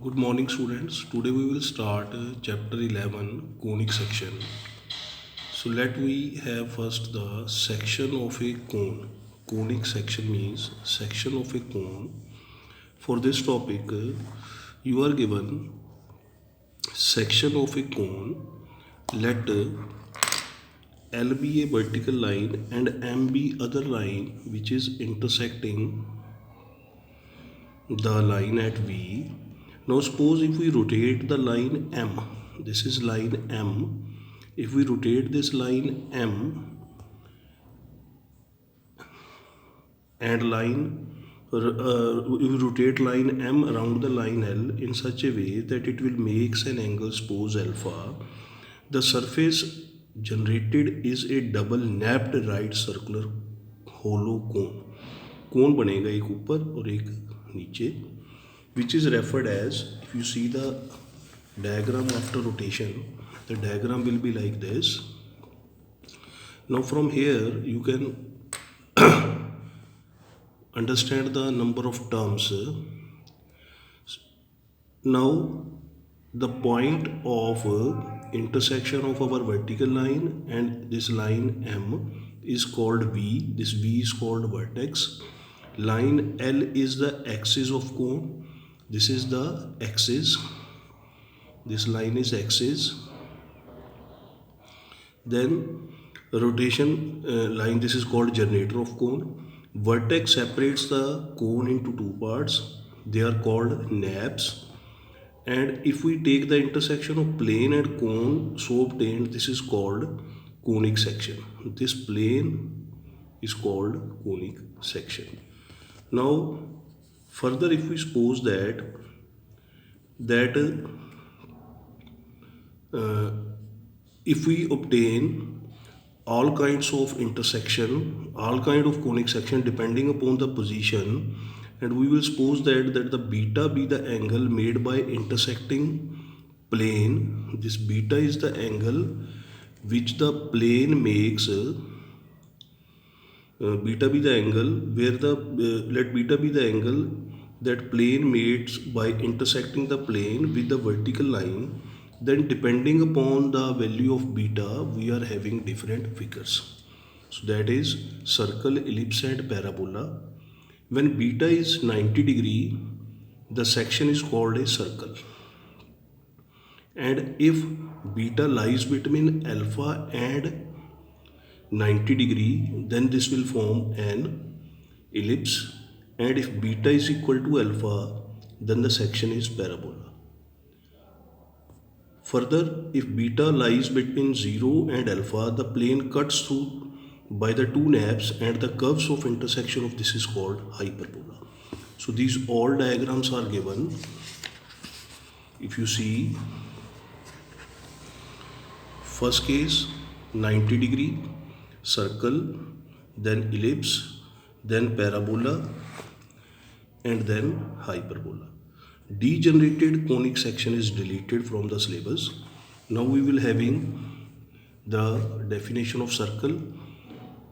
Good morning, students. Today we will start chapter 11, conic section. So let we have first the section of a cone. Conic section means section of a cone. For this topic, you are given section of a cone. Let L be a vertical line and M be other line which is intersecting the line at V. Now suppose if we rotate the line M, this is line M. If we rotate this line M and we rotate line M around the line L in such a way that it will makes an angle suppose alpha, the surface generated is a double napped right circular hollow cone. कोन बनेगा एक ऊपर और एक नीचे, which is referred as, if you see the diagram after rotation, the diagram will be like this. Now from here you can understand the number of terms. Now the point of intersection of our vertical line and this line M is called V. This V is called vertex. Line L is the axis of cone. This is the axis. This line is axis. Then rotation line, this is called generator of cone. Vertex separates the cone into two parts. They are called naps. And if we take the intersection of plane and cone so obtained, this is called conic section. This plane is called conic section. Now further, if we suppose that if we obtain all kinds of intersection, all kind of conic section depending upon the position, and we will suppose that the beta be the angle made by intersecting plane. This beta is the angle which the plane makes. Beta be the angle where let beta be the angle that plane makes by intersecting the plane with the vertical line. Then depending upon the value of beta, we are having different figures. So that is circle, ellipse and parabola. When beta is 90 degree, the section is called a circle. And if beta lies between alpha and 90 degree, then this will form an ellipse. And if beta is equal to alpha, then the section is parabola. Further, if beta lies between 0 and alpha, the plane cuts through by the two naps and the curves of intersection of this is called hyperbola. So these all diagrams are given. If you see, first case 90 degree, circle, then ellipse, then parabola, and then hyperbola. Degenerated conic section is deleted from the syllabus. Now we will having the definition of circle.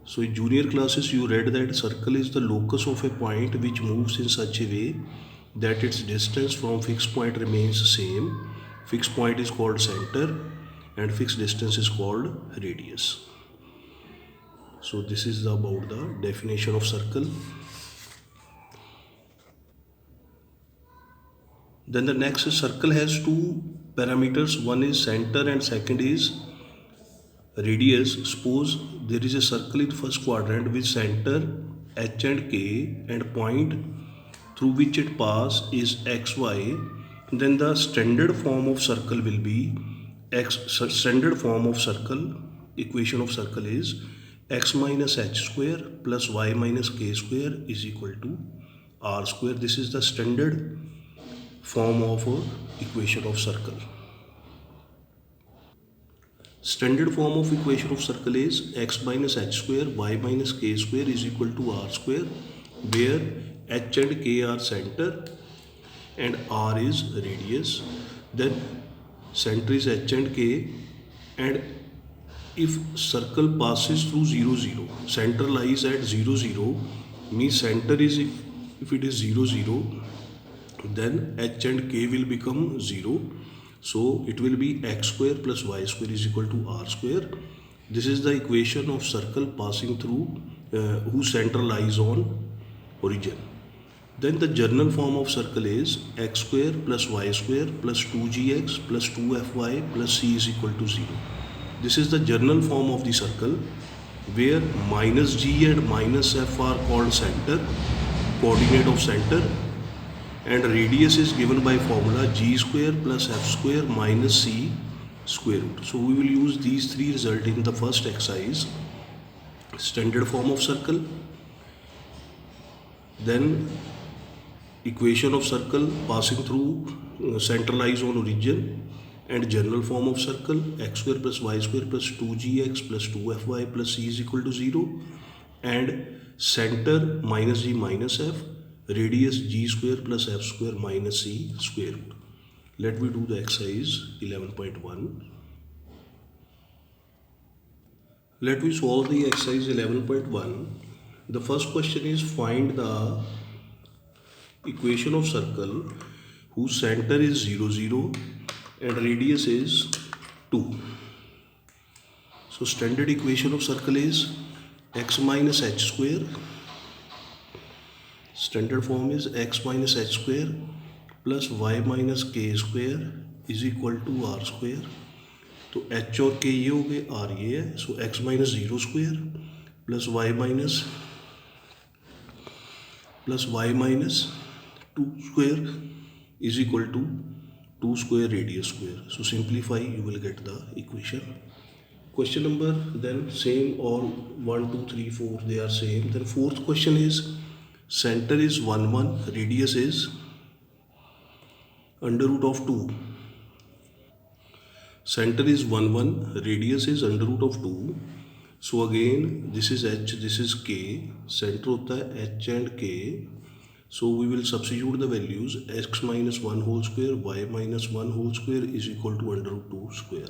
So in junior classes you read that circle is the locus of a point which moves in such a way that its distance from fixed point remains same. Fixed point is called center and fixed distance is called radius. So this is about the definition of circle. Then the next circle has two parameters. One is center and second is radius. Suppose there is a circle in first quadrant with center h and k and point through which it passes is xy. Then the standard form of circle will be standard form of circle, equation of circle is x minus h square plus y minus k square is equal to r square. This is the standard form of equation of circle. Standard form of equation of circle is x minus h square y minus k square is equal to r square, where h and k are center and r is radius. Then center is h and k, and if circle passes through 0 0, center lies at 0 0, means center is, if it is 0 0, then h and k will become 0. So it will be x square plus y square is equal to r square. This is the equation of circle passing through whose center lies on origin. Then the general form of circle is x square plus y square plus 2gx plus 2fy plus c is equal to 0. This is the general form of the circle where minus g and minus f are called center, coordinate of center, and radius is given by formula g square plus f square minus c square root. So we will use these three results in the first exercise. Standard form of circle, then equation of circle passing through center lies on origin, and general form of circle x square plus y square plus 2gx plus 2fy plus c is equal to 0, and center minus g minus f, radius g square plus f square minus c square root. Let me do the exercise 11.1. Let me solve the exercise 11.1. The first question is find the equation of circle whose center is 0, 0 and radius is 2. So standard equation of circle is x minus h square. Standard form is x minus h square plus y minus k square is equal to r square. तो h और k ये हो गए, r ये है. सो x minus 0 square plus y minus 2 square is equal to 2 square radius square. So simplify, you will get the equation. Question number then same, all 1, 2, 3, 4 they are same. Then fourth question is center is 1, 1, radius is under root of 2. Center is 1, 1, radius is under root of 2. So again this is h, this is k, center होता है h and k. So we will substitute the values x minus 1 whole square, y minus 1 whole square is equal to under root 2 square.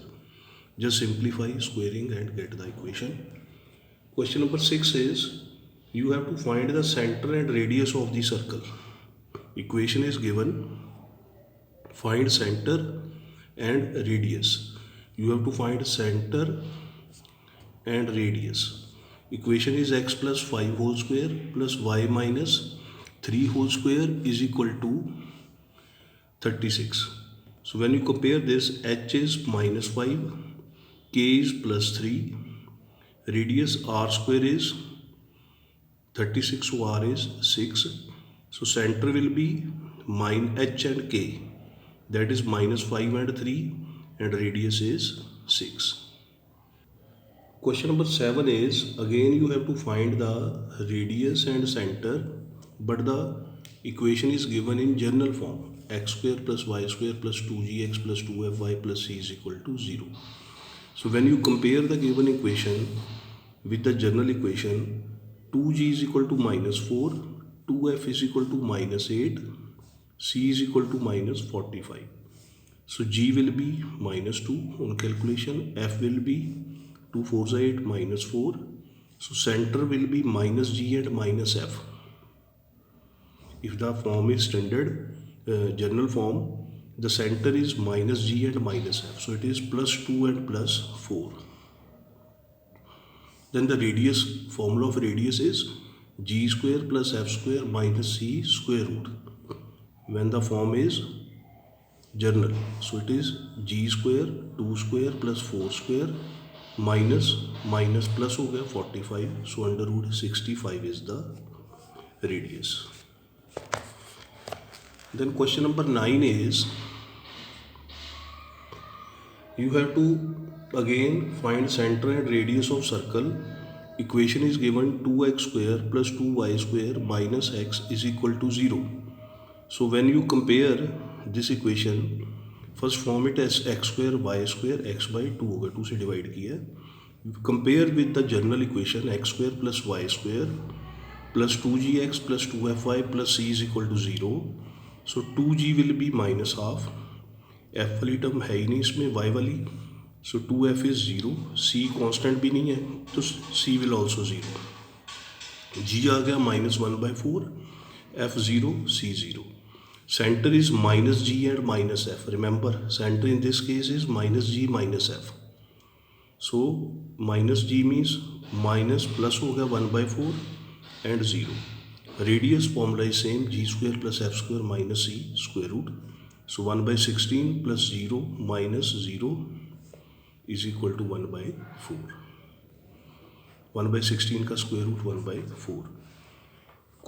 Just simplify squaring and get the equation. Question number 6 is you have to find the center and radius of the circle. Equation is given, find center and radius. You have to find center and radius. Equation is x plus 5 whole square plus y minus 3 whole square is equal to 36. So when you compare this, h is minus 5, k is plus 3, radius r square is 36, so r is 6. So center will be h and k, that is minus 5 and 3, and radius is 6. Question number 7 is again you have to find the radius and center, but the equation is given in general form, x square plus y square plus 2gx plus 2fy plus c is equal to 0. So when you compare the given equation with the general equation, 2g is equal to minus 4, 2f is equal to minus 8, c is equal to minus 45. So g will be minus 2 on calculation, f will be 2 4 8 minus 4. So center will be minus g and minus f. If the form is standard general form, the center is minus g and minus f. So it is plus 2 and plus 4. Then the radius, formula of radius is g square plus f square minus c square root. When the form is general, so it is g square 2 square plus 4 square minus plus हो गया 45. So under root 65 is the radius. Then question number 9 is you have to again find center and radius of circle. Equation is given 2x square plus 2y square minus x is equal to 0. So when you compare this equation, first form it as x square y square x by 2 होगा, 2 से divide किया. Compare with the general equation x square plus y square plus 2gx plus 2fy plus c is equal to 0. So 2g will be minus half, f वाली term है ही नहीं इसमें, y वाली. So 2f is 0, c constant भी नहीं है तो c will also 0. g आ गया minus 1 by 4, f 0, c 0. Center is minus g and minus f. Remember, center in this case is minus g minus f. So minus g means minus plus हो गया 1/4 and 0. Radius formula is same, g square plus f square minus c square root. So 1/16 plus 0 minus 0 is equal to 1/4. 1/16 का square root 1/4.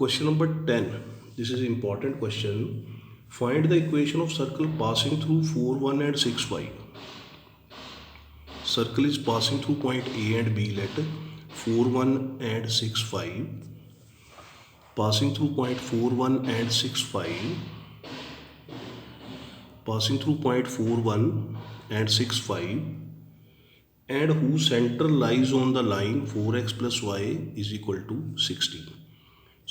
Question number 10. This is important question. Find the equation of circle passing through 4, 1 and 6, 5. Circle is passing through point A and B. Let 4, 1 and 6, 5. Passing through point 4, 1 and 6, 5. Passing through point 4, 1 and 6, 5. And whose center lies on the line 4x plus y is equal to 16.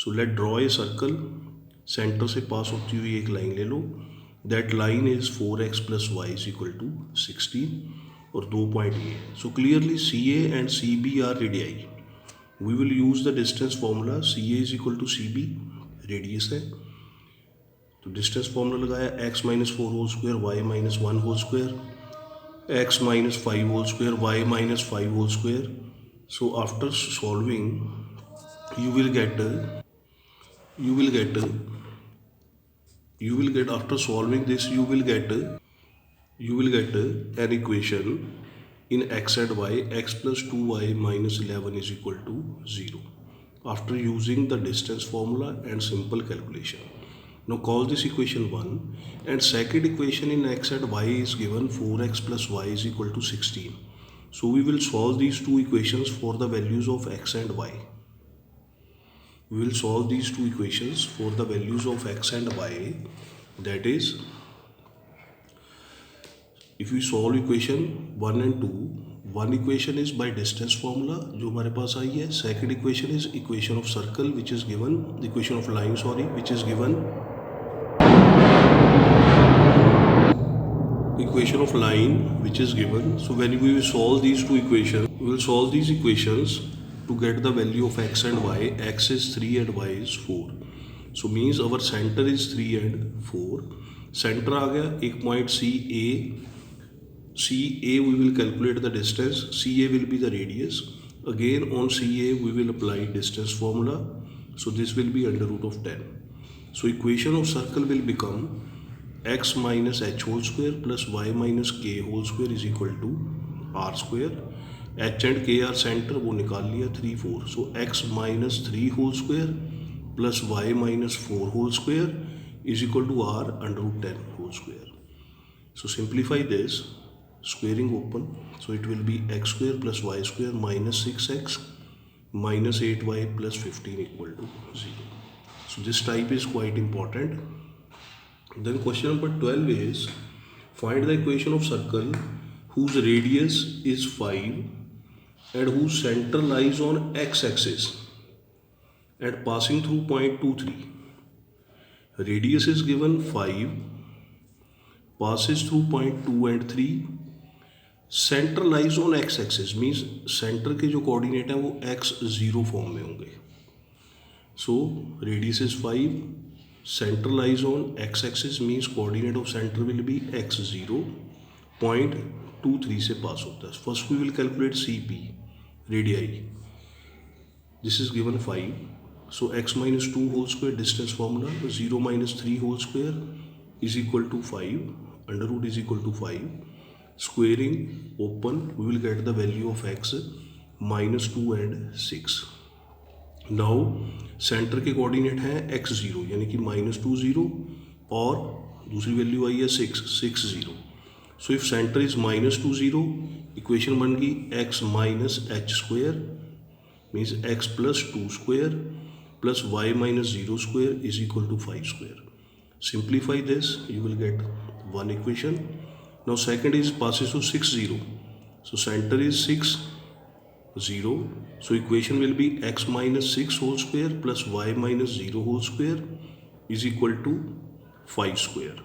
So let draw a circle. Centre से pass होती हुई एक line ले लो. That line is 4x plus y is equal to 16 और 2 point ये है. So clearly C A and C B are radii. We will use the distance formula. C A is equal to C B, radius है तो distance formula लगाया x minus 4 whole square Y minus 1 whole square, x minus 5 whole square Y minus 5 whole square. So after solving you will get after solving this you will get an equation in x and y. X plus 2y minus 11 is equal to 0 after using the distance formula and simple calculation. Now call this equation 1, and second equation in x and y is given 4x plus y is equal to 16. So we will solve these two equations for the values of x and y. We will solve these two equations for the values of x and y. That is, if we solve equation 1 and 2, one equation is by distance formula जो हमारे पास आई है. Second equation is equation of circle which is given, equation of line sorry, which is given, equation of line which is given. So when we will solve these two equations, we will solve these equations to get the value of x and y. X is 3 and y is 4. So means our center is 3 and 4. Center आ गया एक point CA. CA we will calculate the distance. CA will be the radius. Again on CA we will apply distance formula. So this will be under root of 10. So equation of circle will become x minus h whole square plus y minus k whole square is equal to r square. H and K are centre वो निकाल लिया 3, 4. So x minus 3 whole square plus y minus 4 whole square is equal to r under root 10 whole square. So simplify this, squaring open. So it will be x square plus Y square minus 6x minus 8y plus 15 equal to 0. So this type is quite important. Then question number 12 is find the equation of circle whose radius is 5 and whose center lies on x-axis and passing through point 2, 3. Radius is given 5, passes through point 2 and 3. Center lies on x-axis means center के जो coordinate हैं वो x0 form में होंगे. So radius is 5, center lies on x-axis means coordinate of center will be x0. Point 2, 3 से पास होता है. First we will calculate CP radii. This is given 5. So x minus 2 whole square distance formula 0 minus 3 whole square is equal to 5 under root is equal to 5. Squaring open we will get the value of x minus 2 and 6. Now centre के coordinate हैं x0 यानी कि minus 2, 0 और दूसरी value आई है 6, 6, 0. So if centre is minus 2, 0 equation बन गई x minus h square means x plus 2 square plus y minus 0 square is equal to 5 square. Simplify this you will get one equation. Now second is passes to 6, 0. So center is 6, 0. So equation will be x minus 6 whole square plus y minus 0 whole square is equal to 5 square.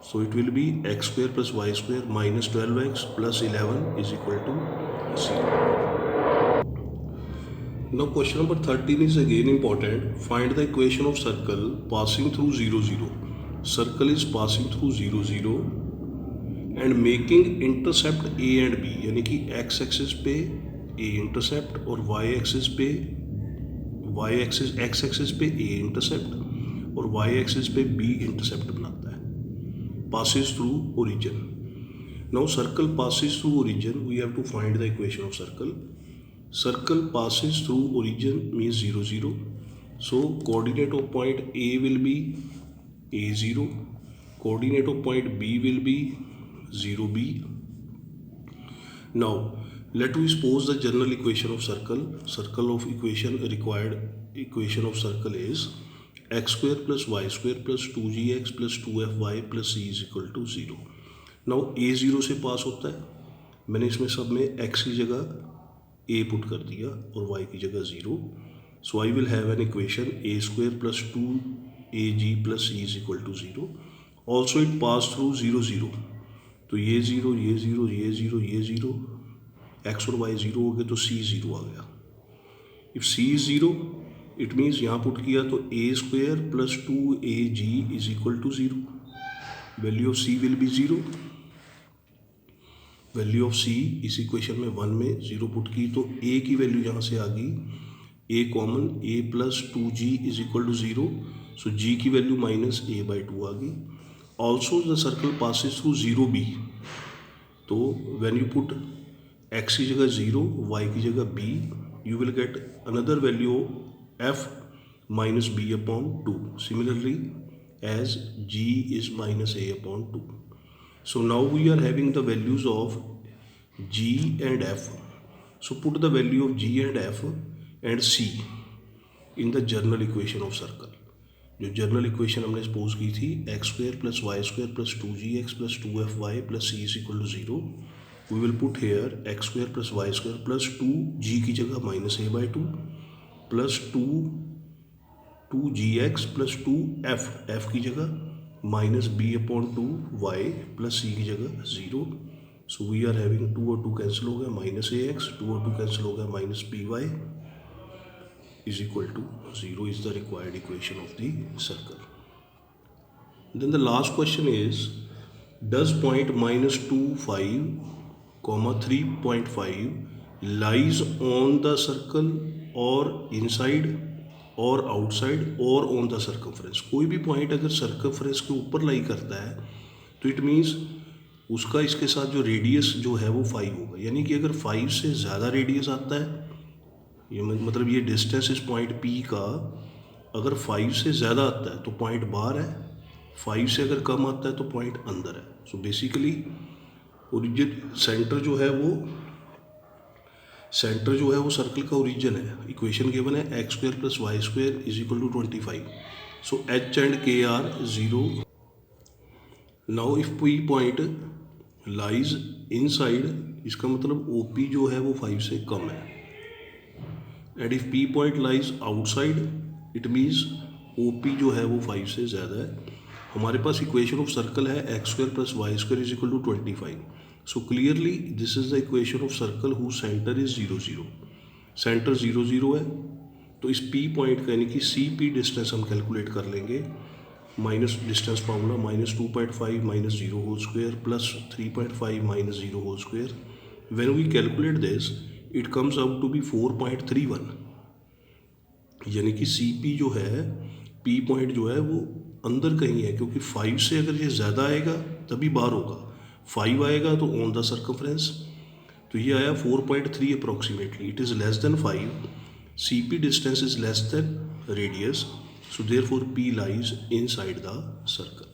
So it will be x square plus y square minus 12x plus 11 is equal to 0. Now question number 13 is again important. Find the equation of circle passing through 0, 0. Circle is passing through 0, 0 and making intercept A and B, यानी कि x axis पे A intercept और y axis पे x axis पे A intercept और y axis पे B intercept बनाता है. Passes through origin. Now circle passes through origin. We have to find the equation of circle. Circle passes through origin means 0, 0. So coordinate of point A will be A0. Coordinate of point B will be 0B. Now let me suppose the general equation of circle. Circle of equation required equation of circle is x square plus y square plus 2gx plus 2fy plus c is equal to 0. Now A0 से पास होता है. मैंने इसमें सब में x की जगह a पुट कर दिया और y की जगह 0. So I will have an equation a square plus 2ag plus c is equal to 0. Also it pass through 0, 0. तो ये 0, ये 0, ये 0, ये 0, x और y 0 हो गए तो c 0 आ गया. If c is 0, it means यहाँ पुट किया तो a square plus 2ag is equal to 0. Value of c will be 0. Value of c इस इक्वेशन में 1 में 0 पुट की तो a की वैल्यू यहाँ से आ गई a common a plus 2g is equal to 0. So g की वैल्यू माइनस a/2 आ गई. Also the circle passes through 0b. तो व्हेन यू पुट x की जगह 0 y की जगह b you will get another value f minus b/2 similarly as g is minus a/2. So now we are having the values of g and f. So put the value of g and f and c in the general equation of circle. जो general equation हमने suppose की थी X square plus Y square plus 2gx plus 2fy plus c is equal to 0. We will put here X square plus Y square plus 2g की जगह minus a/2 plus 2gx plus 2f की जगह minus b/2 y plus c की जगह 0. So we are having 2 और 2 cancel हो गया minus ax, 2 और 2 कैंसिल हो गया minus by is equal to 0 is the required equation of the circle. Then the last question is does point -2, 5, 3.5 lies on the circle और inside और outside और on the circumference. कोई भी point अगर circumference के ऊपर लाई करता है तो इट मीन्स उसका इसके साथ जो रेडियस जो है वो 5 होगा. यानी कि अगर 5 से ज़्यादा रेडियस आता है ये मतलब ये डिस्टेंस इस पॉइंट P का अगर 5 से ज़्यादा आता है तो पॉइंट बाहर है, 5 से अगर कम आता है तो पॉइंट अंदर है. सो बेसिकली ओरिजिन सेंटर जो है वो सर्कल का ओरिजिन है. इक्वेशन गिवन है x square plus Y square is equal to 25. So H and K are 0. Now if P point lies inside इसका मतलब ओ पी जो है वो 5 से कम है. And if P point lies outside it means O P जो है वो 5 से ज़्यादा है. हमारे पास इक्वेशन ऑफ सर्कल है x square plus Y square is equal to 25. So clearly this is the equation of circle whose center is 0, 0. Centre 0, 0 है तो इस P पॉइंट का यानी कि CP डिस्टेंस हम कैलकुलेट कर लेंगे. Minus distance formula -2.5 minus 0 whole square plus 3.5 minus 0 whole square. When we calculate this it comes out to be 4.31. यानी कि CP जो है P पॉइंट जो है वो अंदर कहीं है क्योंकि 5 से अगर ये ज़्यादा आएगा तभी बाहर होगा, 5 आएगा तो ऑन द सर्कमफ्रेंस. तो ये आया 4.3 approximately. It is less than 5. CP distance is less than radius. So therefore P lies inside the circle.